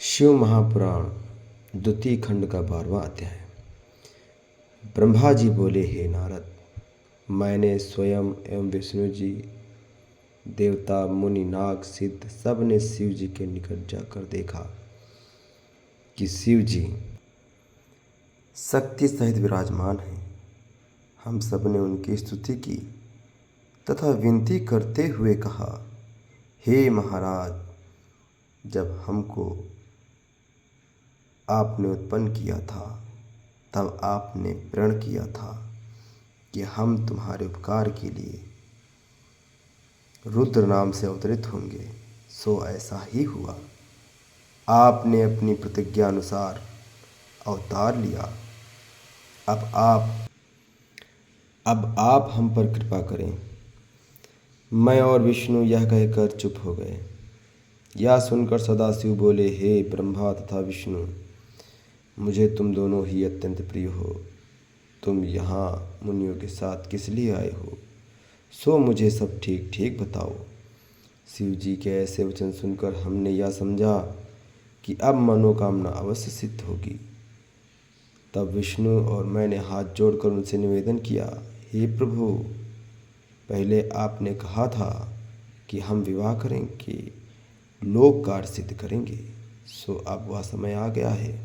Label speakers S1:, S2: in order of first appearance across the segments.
S1: शिव महापुराण द्वितीय खंड का 12वां अध्याय। ब्रह्मा जी बोले, हे नारद, मैंने स्वयं एवं विष्णु जी, देवता, मुनि, नाग, सिद्ध सब ने शिव जी के निकट जाकर देखा कि शिव जी शक्ति सहित विराजमान हैं। हम सब ने उनकी स्तुति की तथा विनती करते हुए कहा, हे महाराज, जब हमको आपने उत्पन्न किया था तब आपने प्रण किया था कि हम तुम्हारे उपकार के लिए रुद्र नाम से अवतरित होंगे। सो ऐसा ही हुआ। आपने अपनी प्रतिज्ञा अनुसार अवतार लिया। अब आप हम पर कृपा करें। मैं और विष्णु यह कहकर चुप हो गए। यह सुनकर सदाशिव बोले, हे ब्रह्मा तथा विष्णु, मुझे तुम दोनों ही अत्यंत प्रिय हो। तुम यहाँ मुनियों के साथ किस लिए आए हो, सो मुझे सब ठीक ठीक बताओ। शिव जी के ऐसे वचन सुनकर हमने यह समझा कि अब मनोकामना अवश्य सिद्ध होगी। तब विष्णु और मैंने हाथ जोड़कर उनसे निवेदन किया, हे प्रभु, पहले आपने कहा था कि हम विवाह करेंगे, लोक कार्य सिद्ध करेंगे। सो अब वह समय आ गया है।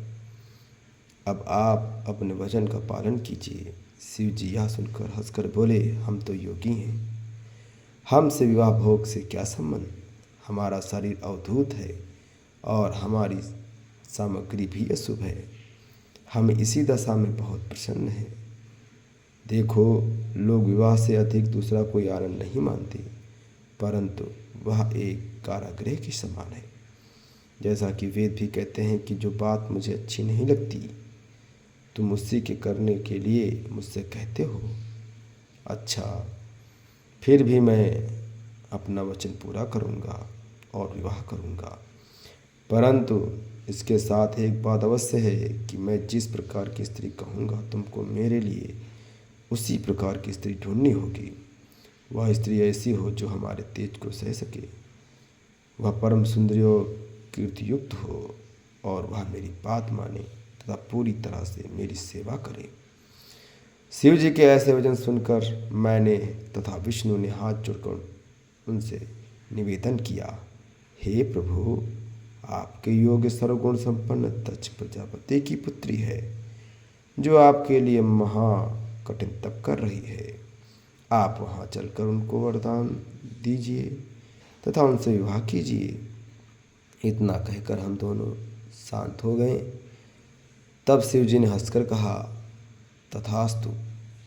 S1: अब आप अपने वचन का पालन कीजिए। शिव जी यह सुनकर हंसकर बोले, हम तो योगी हैं, हमसे विवाह भोग से क्या संबंध। हमारा शरीर अवधूत है और हमारी सामग्री भी अशुभ है। हम इसी दशा में बहुत प्रसन्न हैं। देखो, लोग विवाह से अधिक दूसरा कोई आनंद नहीं मानते, परंतु वह एक कारागृह के समान है। जैसा कि वेद भी कहते हैं कि जो बात मुझे अच्छी नहीं लगती तुम उसी के करने के लिए मुझसे कहते हो। अच्छा, फिर भी मैं अपना वचन पूरा करूँगा और विवाह करूँगा, परंतु इसके साथ एक बात अवश्य है कि मैं जिस प्रकार की स्त्री कहूँगा तुमको मेरे लिए उसी प्रकार की स्त्री ढूंढनी होगी। वह स्त्री ऐसी हो जो हमारे तेज को सह सके, वह परम सुंदरी और कीर्तियुक्त हो और वह मेरी बात माने तथा पूरी तरह से मेरी सेवा करे। शिव जी के ऐसे वचन सुनकर मैंने तथा विष्णु ने हाथ जोड़कर उनसे निवेदन किया, हे प्रभु, आपके योग्य सर्वगुण संपन्न दक्ष प्रजापति की पुत्री है, जो आपके लिए महा कठिन तप कर रही है। आप वहाँ चलकर उनको वरदान दीजिए तथा उनसे विवाह कीजिए। इतना कहकर हम दोनों शांत हो गए। तब शिव जी ने हंसकर कहा, तथास्तु।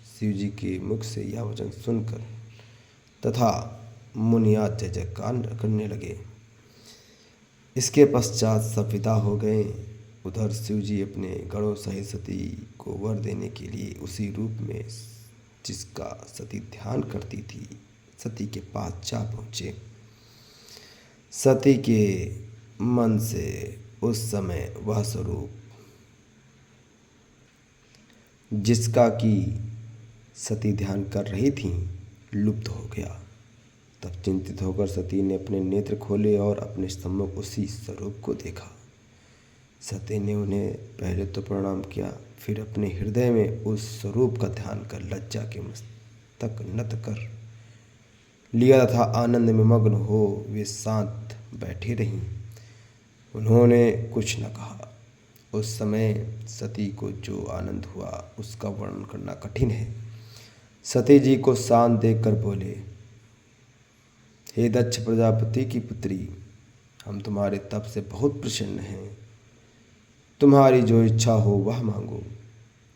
S1: शिव जी के मुख से यह वचन सुनकर तथा मुनिया जय जयकार करने लगे। इसके पश्चात सब विदा हो गए। उधर शिव जी अपने गणों सहित सती को वर देने के लिए उसी रूप में जिसका सती ध्यान करती थी, सती के पास जा पहुँचे। सती के मन से उस समय वह स्वरूप जिसका कि सती ध्यान कर रही थी लुप्त हो गया। तब चिंतित होकर सती ने अपने नेत्र खोले और अपने सम्मुख उसी स्वरूप को देखा। सती ने उन्हें पहले तो प्रणाम किया, फिर अपने हृदय में उस स्वरूप का ध्यान कर लज्जा के मस्तक नत कर लिया तथा आनंद में मग्न हो वे शांत बैठी रहीं। उन्होंने कुछ न कहा। उस समय सती को जो आनंद हुआ उसका वर्णन करना कठिन है। सती जी को शांत देखकर बोले, हे दक्ष प्रजापति की पुत्री, हम तुम्हारे तप से बहुत प्रसन्न हैं। तुम्हारी जो इच्छा हो वह मांगो।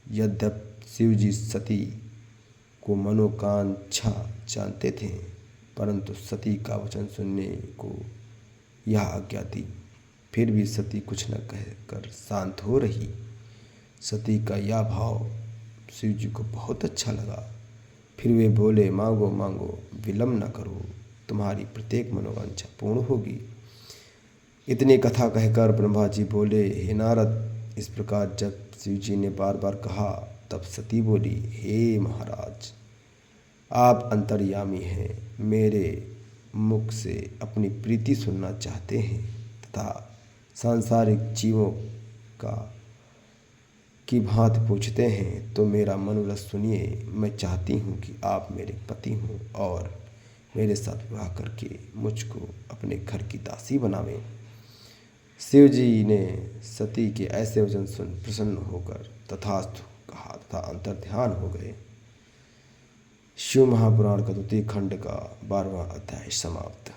S1: यद्यपि शिव जी सती को मनोकांक्षा जानते थे, परंतु सती का वचन सुनने को यह आज्ञा दी। फिर भी सती कुछ न कहकर शांत हो रही। सती का यह भाव शिव जी को बहुत अच्छा लगा। फिर वे बोले, मांगो मांगो, विलम्ब न करो, तुम्हारी प्रत्येक मनोवांछा पूर्ण होगी। इतनी कथा कहकर ब्रह्मा जी बोले, हे नारद, इस प्रकार जब शिव जी ने बार बार कहा तब सती बोली, हे महाराज, आप अंतर्यामी हैं, मेरे मुख से अपनी प्रीति सुनना चाहते हैं तथा सांसारिक जीवों का की भांति पूछते हैं तो मेरा मनोरथ सुनिए। मैं चाहती हूँ कि आप मेरे पति हों और मेरे साथ विवाह करके मुझको अपने घर की दासी बनावें। शिव जी ने सती के ऐसे वचन सुन प्रसन्न होकर तथास्तु कहा तथा अंतर्ध्यान हो गए। शिव महापुराण का द्वितीय खंड का 12वां अध्याय समाप्त।